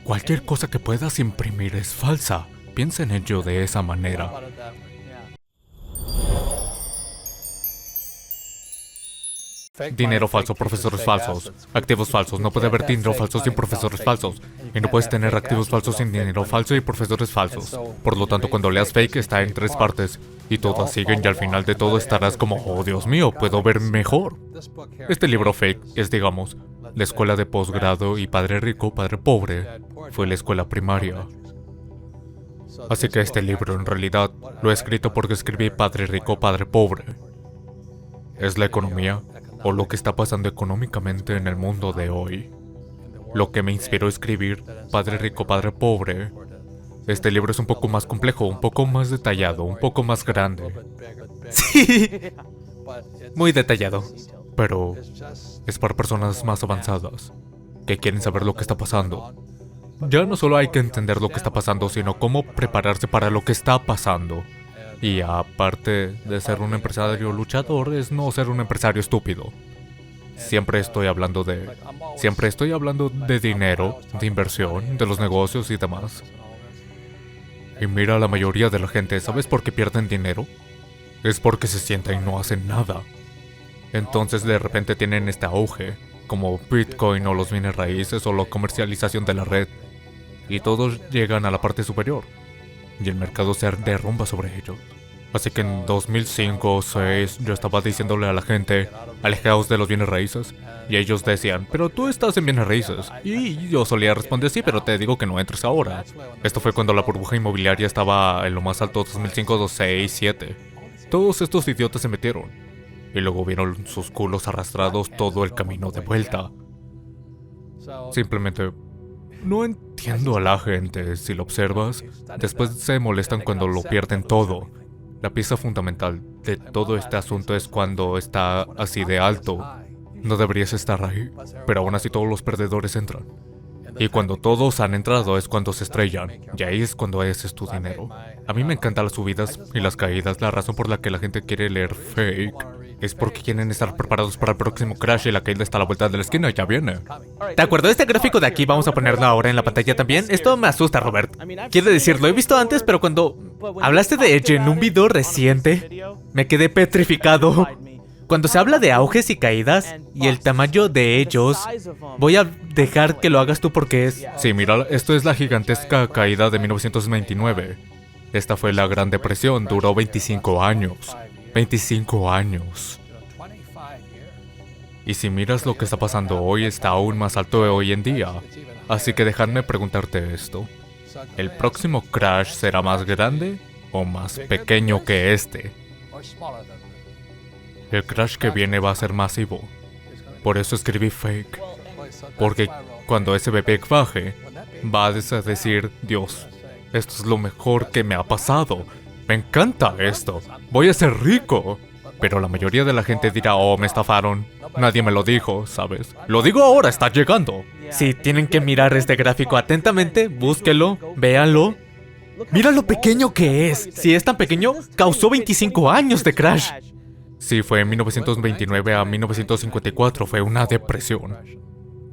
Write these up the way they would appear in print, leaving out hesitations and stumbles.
Cualquier cosa que puedas imprimir es falsa. Piensa en ello de esa manera. Dinero falso, profesores falsos, activos falsos. No puede haber dinero falso sin profesores falsos. Y no puedes tener activos falsos sin dinero falso y profesores falsos. Por lo tanto, cuando leas Fake está en 3 partes. Y todas siguen y al final de todo estarás como, oh Dios mío, puedo ver mejor. Este libro Fake es, digamos, la escuela de posgrado y Padre Rico, Padre Pobre fue la escuela primaria. Así que este libro en realidad lo he escrito porque escribí Padre Rico, Padre Pobre. Es la economía o lo que está pasando económicamente en el mundo de hoy. Lo que me inspiró a escribir Padre Rico, Padre Pobre. Este libro es un poco más complejo, un poco más detallado, un poco más grande. Sí, muy detallado. Pero es para personas más avanzadas, que quieren saber lo que está pasando. Ya no solo hay que entender lo que está pasando, sino cómo prepararse para lo que está pasando. Y aparte de ser un empresario luchador, es no ser un empresario estúpido. Siempre estoy hablando de dinero, de inversión, de los negocios y demás. Y mira a la mayoría de la gente, ¿sabes por qué pierden dinero? Es porque se sientan y no hacen nada. Entonces de repente tienen este auge, como Bitcoin o los bienes raíces o la comercialización de la red. Y todos llegan a la parte superior. Y el mercado se derrumba sobre ellos. Así que en 2005 o 2006 yo estaba diciéndole a la gente, alejaos de los bienes raíces. Y ellos decían, pero tú estás en bienes raíces. Y yo solía responder, sí, pero te digo que no entres ahora. Esto fue cuando la burbuja inmobiliaria estaba en lo más alto, 2005, 2006, 2007. Todos estos idiotas se metieron. Y luego vieron sus culos arrastrados todo el camino de vuelta. Simplemente no entiendo a la gente. Si lo observas, después se molestan cuando lo pierden todo. La pieza fundamental de todo este asunto es cuando está así de alto. No deberías estar ahí, pero aún así todos los perdedores entran. Y cuando todos han entrado es cuando se estrellan, y ahí es cuando ese es tu dinero. A mí me encantan las subidas y las caídas. La razón por la que la gente quiere leer Fake es porque quieren estar preparados para el próximo crash y la caída está a la vuelta de la esquina, ya viene. ¿De acuerdo? Este gráfico de aquí vamos a ponerlo ahora en la pantalla también. Esto me asusta, Robert. Quiero decir, lo he visto antes, pero cuando hablaste de Edge en un video reciente, me quedé petrificado. Cuando se habla de auges y caídas y el tamaño de ellos, voy a dejar que lo hagas tú porque es... Sí, mira, esto es la gigantesca caída de 1929. Esta fue la Gran Depresión, duró 25 años. 25 años. Y si miras lo que está pasando hoy, está aún más alto de hoy en día. Así que dejadme preguntarte esto. ¿El próximo crash será más grande o más pequeño que este? El crash que viene va a ser masivo. Por eso escribí Fake. Porque cuando ese bebé baje, vas a decir, Dios, esto es lo mejor que me ha pasado. Me encanta esto. Voy a ser rico. Pero la mayoría de la gente dirá, oh, me estafaron. Nadie me lo dijo, ¿sabes? Lo digo ahora, está llegando. Sí, tienen que mirar este gráfico atentamente, búsquelo, véanlo. Mira lo pequeño que es. Si es tan pequeño, causó 25 años de crash. Sí, fue en 1929 a 1954, fue una depresión.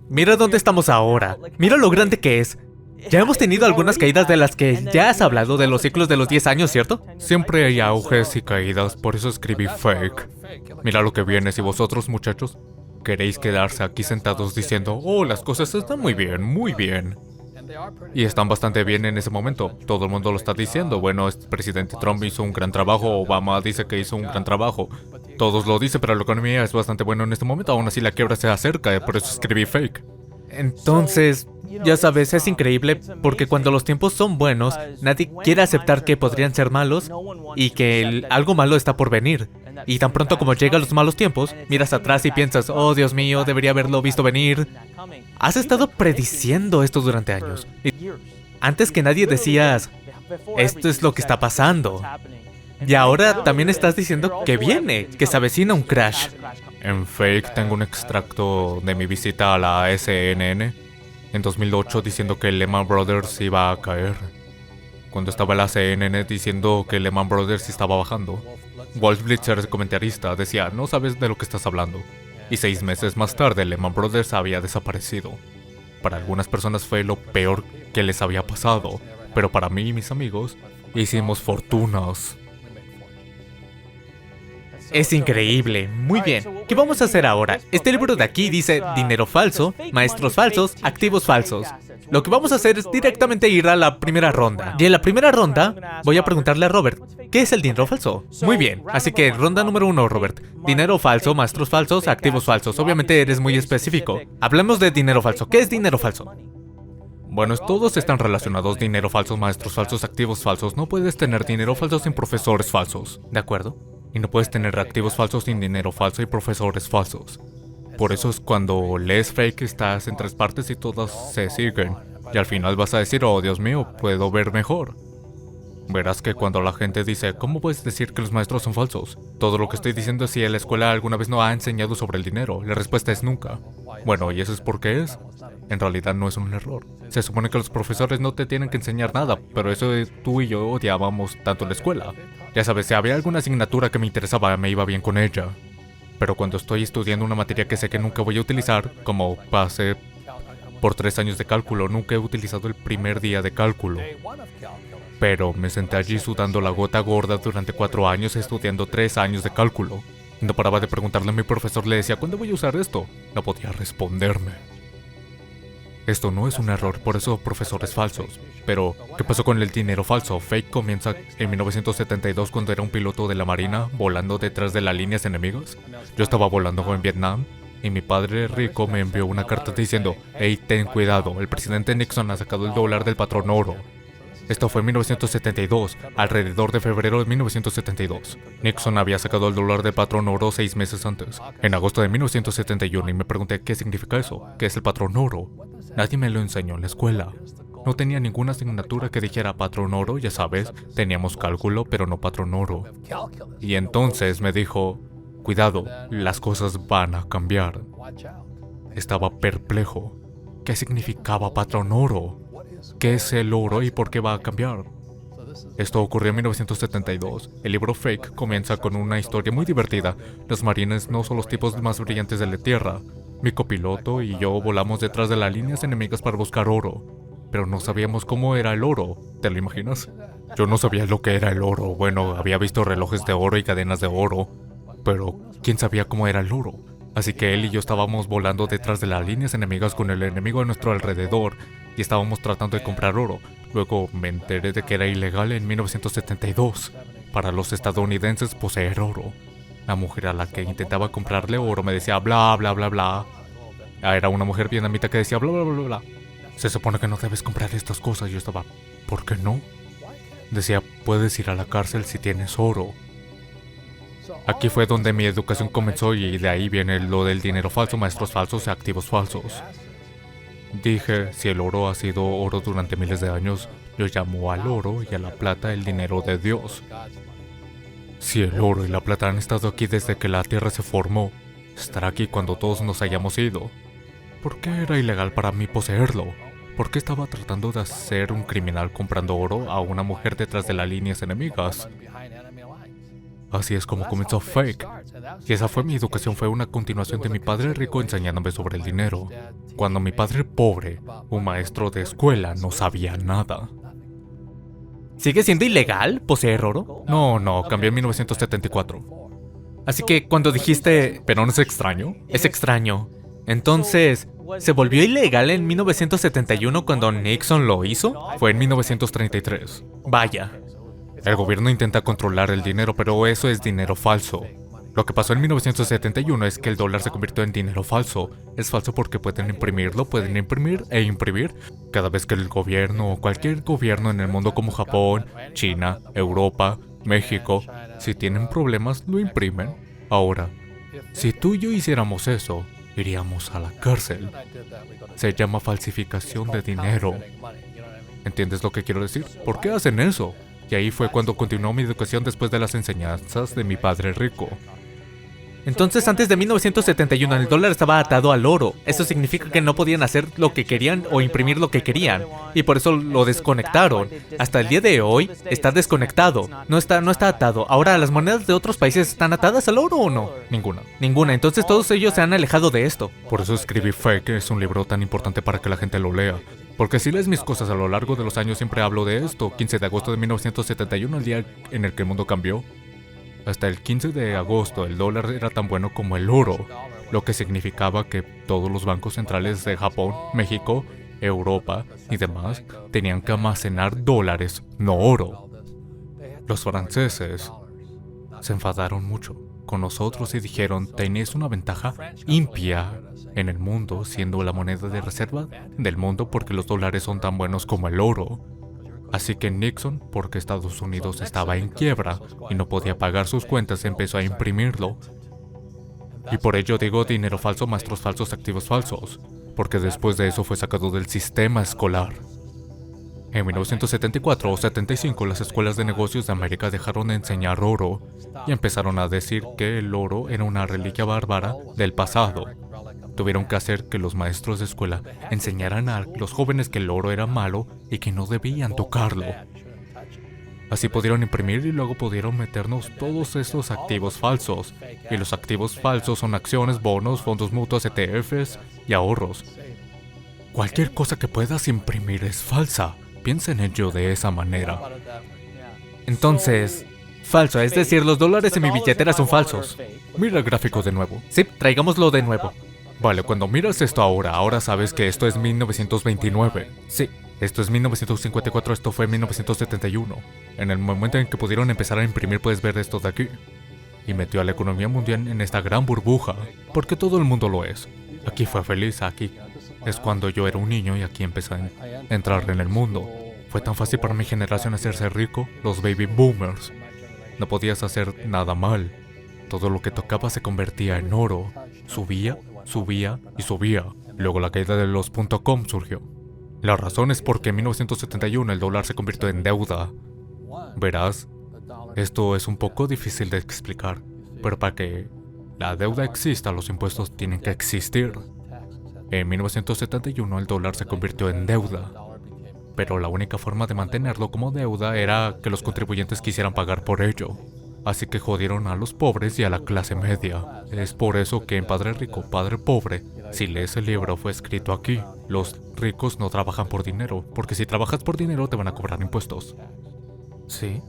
Mira dónde estamos ahora. Mira lo grande que es. Ya hemos tenido algunas caídas de las que ya has hablado de los ciclos de los 10 años, ¿cierto? Siempre hay auges y caídas, por eso escribí Fake. Mira lo que viene, si vosotros, muchachos, queréis quedarse aquí sentados diciendo, oh, las cosas están muy bien, muy bien. Y están bastante bien en ese momento. Todo el mundo lo está diciendo. Bueno, el presidente Trump hizo un gran trabajo. Obama dice que hizo un gran trabajo. Todos lo dicen, pero la economía es bastante buena en este momento. Aún así la quiebra se acerca. Por eso escribí Fake. Entonces, ya sabes, es increíble porque cuando los tiempos son buenos, nadie quiere aceptar que podrían ser malos y que algo malo está por venir. Y tan pronto como llegan los malos tiempos, miras atrás y piensas, oh Dios mío, debería haberlo visto venir. Has estado prediciendo esto durante años. Y antes que nadie decías, esto es lo que está pasando. Y ahora también estás diciendo que viene, que se avecina un crash. En Fake tengo un extracto de mi visita a la CNN en 2008 diciendo que Lehman Brothers iba a caer. Cuando estaba en la CNN diciendo que Lehman Brothers estaba bajando. Wolf Blitzer, el comentarista, decía, no sabes de lo que estás hablando. Y 6 meses más tarde, Lehman Brothers había desaparecido. Para algunas personas fue lo peor qué les había pasado, pero para mí y mis amigos hicimos fortunas. Es increíble. Muy bien. ¿Qué vamos a hacer ahora? Este libro de aquí dice dinero falso, maestros falsos, activos falsos. Lo que vamos a hacer es directamente ir a la primera ronda. Y en la primera ronda voy a preguntarle a Robert, ¿qué es el dinero falso? Muy bien, así que ronda número 1, Robert. Dinero falso, maestros falsos, activos falsos. Obviamente eres muy específico. Hablemos de dinero falso. ¿Qué es dinero falso? Bueno, todos están relacionados: dinero falso, maestros falsos, activos falsos. No puedes tener dinero falso sin profesores falsos. ¿De acuerdo? Y no puedes tener activos falsos sin dinero falso y profesores falsos. Por eso es cuando lees Fake estás en 3 partes y todas se siguen. Y al final vas a decir, oh Dios mío, puedo ver mejor. Verás que cuando la gente dice, ¿cómo puedes decir que los maestros son falsos? Todo lo que estoy diciendo es si en la escuela alguna vez no ha enseñado sobre el dinero. La respuesta es nunca. Bueno, ¿y eso es por qué es? En realidad no es un error. Se supone que los profesores no te tienen que enseñar nada, pero eso tú y yo odiábamos tanto la escuela. Ya sabes, si había alguna asignatura que me interesaba, me iba bien con ella. Pero cuando estoy estudiando una materia que sé que nunca voy a utilizar, como pasé por 3 años de cálculo, nunca he utilizado el primer día de cálculo. Pero me senté allí sudando la gota gorda durante 4 años estudiando 3 años de cálculo. No paraba de preguntarle a mi profesor, le decía, ¿cuándo voy a usar esto? No podía responderme. Esto no es un error, por eso profesores falsos. Pero, ¿qué pasó con el dinero falso? Fake comienza en 1972 cuando era un piloto de la marina volando detrás de las líneas enemigas. Yo estaba volando en Vietnam y mi padre rico me envió una carta diciendo, hey, ten cuidado, el presidente Nixon ha sacado el dólar del patrón oro. Esto fue en 1972, alrededor de febrero de 1972. Nixon había sacado el dólar del patrón oro 6 meses antes, en agosto de 1971, y me pregunté qué significa eso, qué es el patrón oro. Nadie me lo enseñó en la escuela. No tenía ninguna asignatura que dijera patrón oro, ya sabes, teníamos cálculo, pero no patrón oro. Y entonces me dijo, cuidado, las cosas van a cambiar. Estaba perplejo. ¿Qué significaba patrón oro? ¿Qué es el oro y por qué va a cambiar? Esto ocurrió en 1972. El libro Fake comienza con una historia muy divertida. Los marines no son los tipos más brillantes de la Tierra. Mi copiloto y yo volamos detrás de las líneas enemigas para buscar oro. Pero no sabíamos cómo era el oro. ¿Te lo imaginas? Yo no sabía lo que era el oro. Bueno, había visto relojes de oro y cadenas de oro. Pero, ¿quién sabía cómo era el oro? Así que él y yo estábamos volando detrás de las líneas enemigas con el enemigo a nuestro alrededor y estábamos tratando de comprar oro. Luego me enteré de que era ilegal en 1972 para los estadounidenses poseer oro. La mujer a la que intentaba comprarle oro me decía bla bla bla bla. Era una mujer vietnamita que decía bla bla bla bla. Se supone que no debes comprar estas cosas. Yo estaba, ¿por qué no? Decía, puedes ir a la cárcel si tienes oro. Aquí fue donde mi educación comenzó y de ahí viene lo del dinero falso, maestros falsos y activos falsos. Dije, si el oro ha sido oro durante miles de años, yo llamo al oro y a la plata el dinero de Dios. Si el oro y la plata han estado aquí desde que la tierra se formó, estará aquí cuando todos nos hayamos ido. ¿Por qué era ilegal para mí poseerlo? ¿Por qué estaba tratando de hacer un criminal comprando oro a una mujer detrás de las líneas enemigas? Así es como comenzó Fake. Y esa fue mi educación, fue una continuación de mi padre rico enseñándome sobre el dinero. Cuando mi padre pobre, un maestro de escuela, no sabía nada. ¿Sigue siendo ilegal poseer oro? No, cambió en 1974. Así que cuando dijiste... ¿Pero no es extraño? Es extraño. Entonces, ¿se volvió ilegal en 1971 cuando Nixon lo hizo? Fue en 1933. Vaya. El gobierno intenta controlar el dinero, pero eso es dinero falso. Lo que pasó en 1971 es que el dólar se convirtió en dinero falso. Es falso porque pueden imprimirlo, pueden imprimir e imprimir. Cada vez que el gobierno o cualquier gobierno en el mundo como Japón, China, Europa, México, si tienen problemas, lo imprimen. Ahora, si tú y yo hiciéramos eso, iríamos a la cárcel. Se llama falsificación de dinero. ¿Entiendes lo que quiero decir? ¿Por qué hacen eso? Y ahí fue cuando continuó mi educación después de las enseñanzas de mi padre rico. Entonces, antes de 1971, el dólar estaba atado al oro. Eso significa que no podían hacer lo que querían o imprimir lo que querían. Y por eso lo desconectaron. Hasta el día de hoy, está desconectado. No está atado. Ahora, ¿las monedas de otros países están atadas al oro o no? Ninguna. Entonces, todos ellos se han alejado de esto. Por eso escribí Fake, es un libro tan importante para que la gente lo lea. Porque si lees mis cosas a lo largo de los años, siempre hablo de esto. 15 de agosto de 1971, el día en el que el mundo cambió. Hasta el 15 de agosto el dólar era tan bueno como el oro, lo que significaba que todos los bancos centrales de Japón, México, Europa y demás tenían que almacenar dólares, no oro. Los franceses se enfadaron mucho con nosotros y dijeron: tenéis una ventaja impía en el mundo siendo la moneda de reserva del mundo porque los dólares son tan buenos como el oro. Así que Nixon, porque Estados Unidos estaba en quiebra y no podía pagar sus cuentas, empezó a imprimirlo. Y por ello digo dinero falso, maestros falsos, activos falsos, porque después de eso fue sacado del sistema escolar. En 1974 o 75 las escuelas de negocios de América dejaron de enseñar oro y empezaron a decir que el oro era una reliquia bárbara del pasado. Tuvieron que hacer que los maestros de escuela enseñaran a los jóvenes que el oro era malo y que no debían tocarlo. Así pudieron imprimir y luego pudieron meternos todos estos activos falsos. Y los activos falsos son acciones, bonos, fondos mutuos, ETFs y ahorros. Cualquier cosa que puedas imprimir es falsa. Piensa en ello de esa manera. Entonces, falso, es decir, los dólares en mi billetera son falsos. Mira el gráfico de nuevo. Sí, traigámoslo de nuevo. Vale, cuando miras esto ahora sabes que esto es 1929. Sí. Esto es 1954, esto fue 1971. En el momento en que pudieron empezar a imprimir puedes ver esto de aquí. Y metió a la economía mundial en esta gran burbuja, porque todo el mundo lo es. Aquí fue feliz, aquí es cuando yo era un niño y aquí empecé a entrar en el mundo. Fue tan fácil para mi generación hacerse rico, los baby boomers. No podías hacer nada mal. Todo lo que tocaba se convertía en oro. Subía y subía. Luego la caída de los .com surgió. La razón es porque en 1971 el dólar se convirtió en deuda. Verás, esto es un poco difícil de explicar, pero para que la deuda exista, los impuestos tienen que existir. En 1971 el dólar se convirtió en deuda, pero la única forma de mantenerlo como deuda era que los contribuyentes quisieran pagar por ello. Así que jodieron a los pobres y a la clase media. Es por eso que en Padre Rico, Padre Pobre, si lees el libro fue escrito aquí. Los ricos no trabajan por dinero, porque si trabajas por dinero te van a cobrar impuestos. Sí.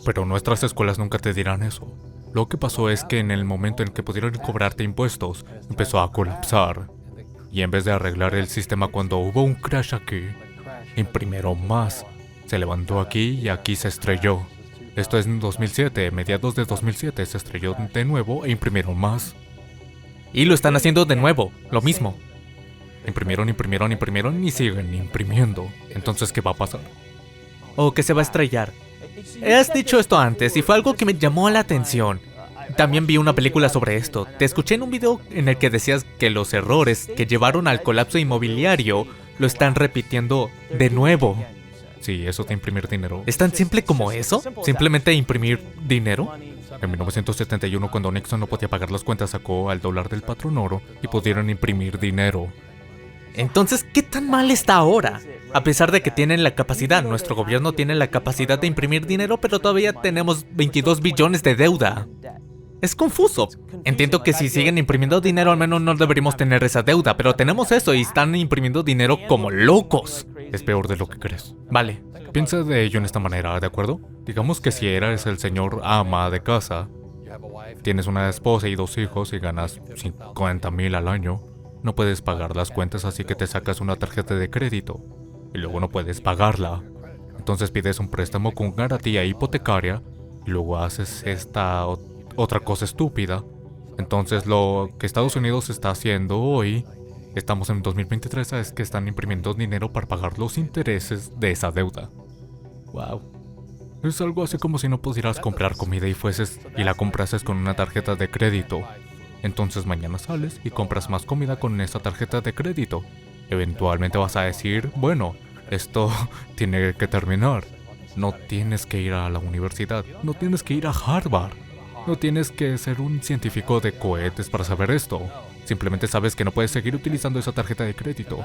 Pero nuestras escuelas nunca te dirán eso. Lo que pasó es que en el momento en que pudieron cobrarte impuestos, empezó a colapsar. Y en vez de arreglar el sistema cuando hubo un crash aquí, imprimieron más. Se levantó aquí y aquí se estrelló. Esto es en 2007, mediados de 2007 se estrelló de nuevo e imprimieron más. Y lo están haciendo de nuevo, lo mismo. Imprimieron y siguen imprimiendo. Entonces, ¿qué va a pasar? O que se va a estrellar. Has dicho esto antes y fue algo que me llamó la atención. También vi una película sobre esto. Te escuché en un video en el que decías que los errores que llevaron al colapso inmobiliario lo están repitiendo de nuevo. Sí, eso de imprimir dinero. ¿Es tan simple como eso? ¿Simplemente imprimir dinero? En 1971, cuando Nixon no podía pagar las cuentas, sacó al dólar del patrón oro y pudieron imprimir dinero. Entonces, ¿qué tan mal está ahora? A pesar de que tienen la capacidad, nuestro gobierno tiene la capacidad de imprimir dinero, pero todavía tenemos 22 billones de deuda. Es confuso. Entiendo que si siguen imprimiendo dinero, al menos no deberíamos tener esa deuda, pero tenemos eso y están imprimiendo dinero como locos. Es peor de lo que crees. Vale. Piensa de ello en esta manera, ¿de acuerdo? Digamos que si eres el señor ama de casa, tienes una esposa y 2 hijos y ganas 50,000 al año, no puedes pagar las cuentas, así que te sacas una tarjeta de crédito y luego no puedes pagarla. Entonces pides un préstamo con garantía hipotecaria y luego haces esta otra cosa estúpida. Entonces lo que Estados Unidos está haciendo hoy, estamos en 2023, es que están imprimiendo dinero para pagar los intereses de esa deuda. Wow. Es algo así como si no pudieras comprar comida y la comprases con una tarjeta de crédito. Entonces mañana sales y compras más comida con esa tarjeta de crédito. Eventualmente vas a decir, bueno, esto tiene que terminar. No tienes que ir a la universidad, no tienes que ir a Harvard. No tienes que ser un científico de cohetes para saber esto. Simplemente sabes que no puedes seguir utilizando esa tarjeta de crédito.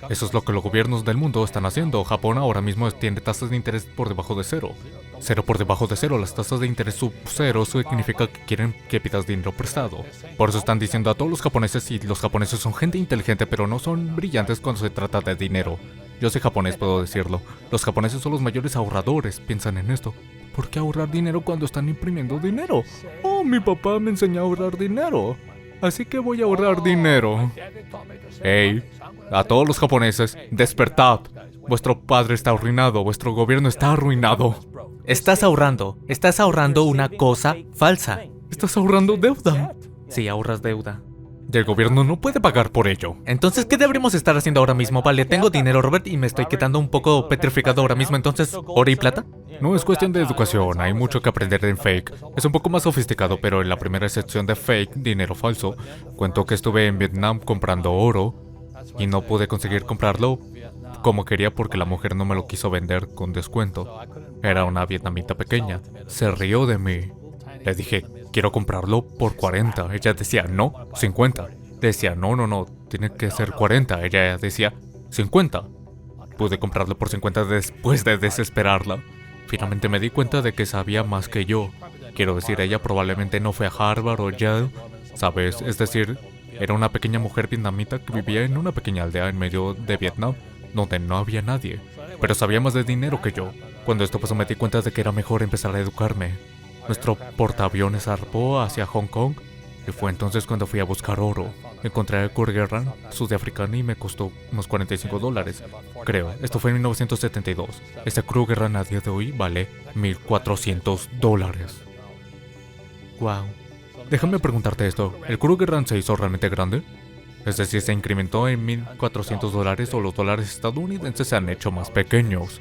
Eso es lo que los gobiernos del mundo están haciendo. Japón ahora mismo tiene tasas de interés por debajo de cero. Cero por debajo de cero. Las tasas de interés sub cero significa que quieren que pidas dinero prestado. Por eso están diciendo a todos los japoneses, y los japoneses son gente inteligente, pero no son brillantes cuando se trata de dinero. Yo soy japonés, puedo decirlo. Los japoneses son los mayores ahorradores. Piensan en esto. ¿Por qué ahorrar dinero cuando están imprimiendo dinero? Oh, mi papá me enseñó a ahorrar dinero. Así que voy a ahorrar dinero. Hey, a todos los japoneses, despertad. Vuestro padre está arruinado, vuestro gobierno está arruinado. Estás ahorrando una cosa falsa. Estás ahorrando deuda. Sí, ahorras deuda. Y el gobierno no puede pagar por ello. Entonces, ¿qué deberíamos estar haciendo ahora mismo? Vale, tengo dinero, Robert, y me estoy quedando un poco petrificado ahora mismo. Entonces, ¿oro y plata? No es cuestión de educación, hay mucho que aprender en Fake. Es un poco más sofisticado, pero en la primera sección de Fake, dinero falso, cuento que estuve en Vietnam comprando oro y no pude conseguir comprarlo como quería porque la mujer no me lo quiso vender con descuento. Era una vietnamita pequeña. Se rió de mí. Le dije, quiero comprarlo por 40. Ella decía, no, 50. Decía, no, tiene que ser 40. Ella decía, 50. Pude comprarlo por 50 después de desesperarla. Finalmente me di cuenta de que sabía más que yo. Quiero decir, ella probablemente no fue a Harvard o Yale, ¿sabes? Es decir, era una pequeña mujer vietnamita que vivía en una pequeña aldea en medio de Vietnam, donde no había nadie. Pero sabía más de dinero que yo. Cuando esto pasó me di cuenta de que era mejor empezar a educarme. Nuestro portaaviones zarpó hacia Hong Kong y fue entonces cuando fui a buscar oro. Encontré el Krugerrand sudafricano y me costó unos $45, creo. Esto fue en 1972. Este Krugerrand a día de hoy vale $1,400. Wow. Déjame preguntarte esto, ¿el Krugerrand se hizo realmente grande? Es decir, ¿se incrementó en $1,400 o los dólares estadounidenses se han hecho más pequeños?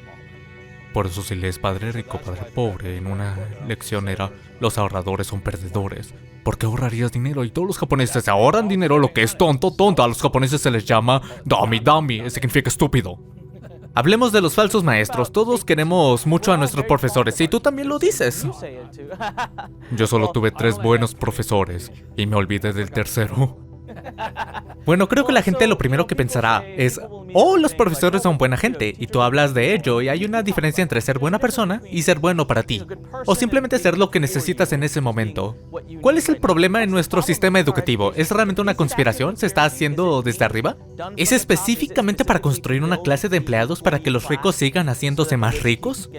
Por eso si lees Padre Rico, Padre Pobre, en una lección era, los ahorradores son perdedores. ¿Por qué ahorrarías dinero? Y todos los japoneses ahorran dinero, lo que es tonto. A los japoneses se les llama dummy, significa estúpido. Hablemos de los falsos maestros. Todos queremos mucho a nuestros profesores, y tú también lo dices. Yo solo tuve 3 buenos profesores, y me olvidé del tercero. Bueno, creo que la gente lo primero que pensará es, oh, los profesores son buena gente, y tú hablas de ello, y hay una diferencia entre ser buena persona y ser bueno para ti, o simplemente ser lo que necesitas en ese momento. ¿Cuál es el problema en nuestro sistema educativo? ¿Es realmente una conspiración? ¿Se está haciendo desde arriba? ¿Es específicamente para construir una clase de empleados para que los ricos sigan haciéndose más ricos?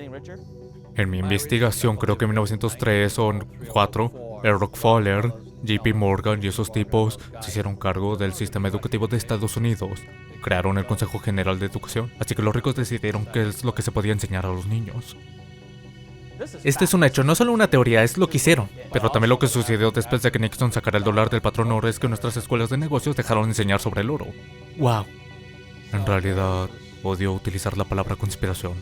En mi investigación, creo que en 1903 o 4, el Rockefeller, JP Morgan y esos tipos se hicieron cargo del sistema educativo de Estados Unidos. Crearon el Consejo General de Educación, así que los ricos decidieron qué es lo que se podía enseñar a los niños. Este es un hecho, no solo una teoría, es lo que hicieron. Pero también lo que sucedió después de que Nixon sacara el dólar del patrón oro es que nuestras escuelas de negocios dejaron de enseñar sobre el oro. Wow. En realidad, odio utilizar la palabra conspiración.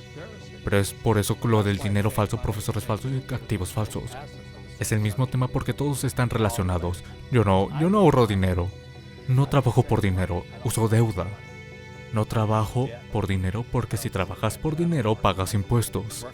Pero es por eso lo del dinero falso, profesores falsos y activos falsos. Es el mismo tema porque todos están relacionados. Yo no ahorro dinero. No trabajo por dinero, uso deuda. No trabajo por dinero porque si trabajas por dinero pagas impuestos.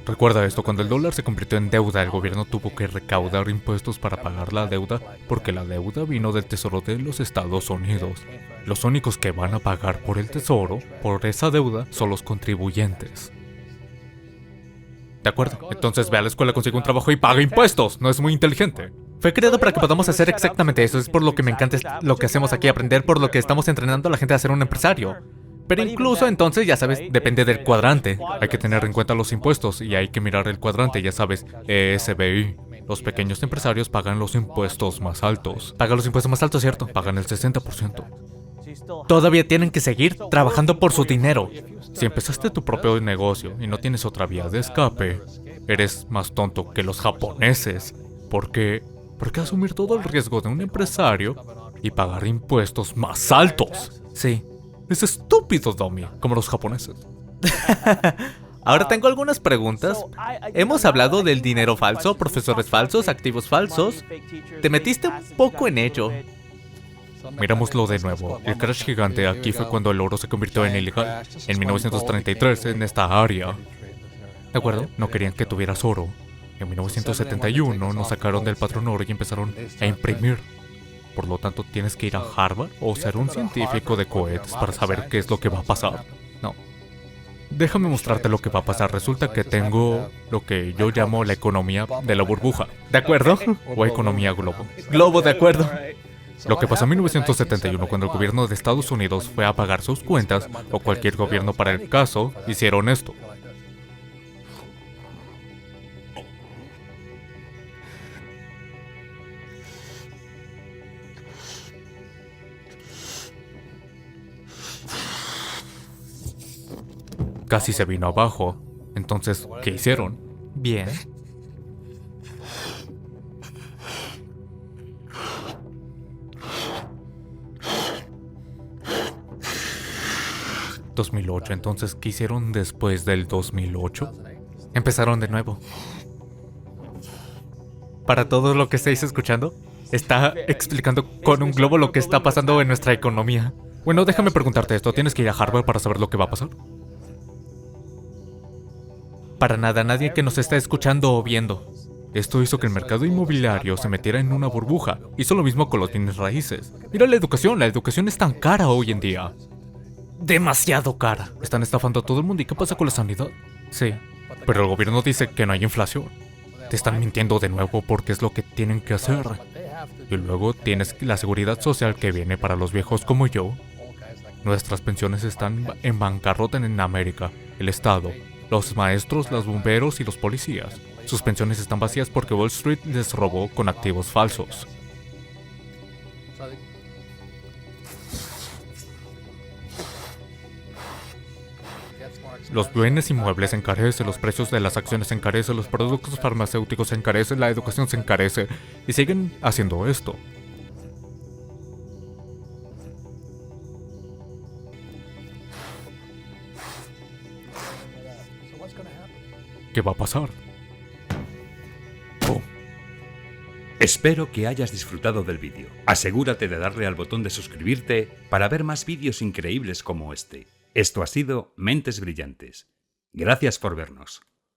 Recuerda esto, cuando el dólar se convirtió en deuda, el gobierno tuvo que recaudar impuestos para pagar la deuda porque la deuda vino del tesoro de los Estados Unidos. Los únicos que van a pagar por el tesoro, por esa deuda, son los contribuyentes. De acuerdo, entonces ve a la escuela, consigue un trabajo y paga impuestos. No es muy inteligente. Fue creado para que podamos hacer exactamente eso. Es por lo que me encanta lo que hacemos aquí, aprender por lo que estamos entrenando a la gente a ser un empresario. Pero incluso entonces, ya sabes, depende del cuadrante. Hay que tener en cuenta los impuestos y hay que mirar el cuadrante, ya sabes, ESBI. Los pequeños empresarios pagan los impuestos más altos. Pagan los impuestos más altos, ¿cierto? Pagan el 60%. Todavía tienen que seguir trabajando por su dinero. Si empezaste tu propio negocio y no tienes otra vía de escape, eres más tonto que los japoneses. ¿Por qué asumir todo el riesgo de un empresario y pagar impuestos más altos? Sí. Es estúpido, dummy, como los japoneses. Ahora tengo algunas preguntas. Hemos hablado del dinero falso, profesores falsos, activos falsos. Te metiste un poco en ello. Mirámoslo de nuevo. El crash gigante aquí fue cuando el oro se convirtió en ilegal. En 1933, en esta área. ¿De acuerdo? No querían que tuvieras oro. En 1971 nos sacaron del patrón oro y empezaron a imprimir. Por lo tanto, tienes que ir a Harvard o ser un científico de cohetes para saber qué es lo que va a pasar. No. Déjame mostrarte lo que va a pasar. Resulta que tengo lo que yo llamo la economía de la burbuja. ¿De acuerdo? O economía globo. Globo, de acuerdo. Lo que pasó en 1971 cuando el gobierno de Estados Unidos fue a pagar sus cuentas, o cualquier gobierno para el caso, hicieron esto. Casi se vino abajo. Entonces, ¿qué hicieron? Bien. ¿2008? Entonces, ¿qué hicieron después del 2008? Empezaron de nuevo. Para todo lo que estáis escuchando, está explicando con un globo lo que está pasando en nuestra economía. Bueno, déjame preguntarte esto. ¿Tienes que ir a Harvard para saber lo que va a pasar? Para nada, nadie que nos está escuchando o viendo. Esto hizo que el mercado inmobiliario se metiera en una burbuja. Hizo lo mismo con los bienes raíces. Mira la educación es tan cara hoy en día. Demasiado cara. Están estafando a todo el mundo. ¿Y qué pasa con la sanidad? Sí. Pero el gobierno dice que no hay inflación. Te están mintiendo de nuevo porque es lo que tienen que hacer. Y luego tienes la seguridad social que viene para los viejos como yo. Nuestras pensiones están en bancarrota en América. El Estado, los maestros, los bomberos y los policías. Sus pensiones están vacías porque Wall Street les robó con activos falsos. Los bienes inmuebles se encarecen, los precios de las acciones se encarecen, los productos farmacéuticos se encarecen, la educación se encarece y siguen haciendo esto. ¿Qué va a pasar? ¡Pum! Espero que hayas disfrutado del vídeo. Asegúrate de darle al botón de suscribirte para ver más vídeos increíbles como este. Esto ha sido Mentes Brillantes. Gracias por vernos.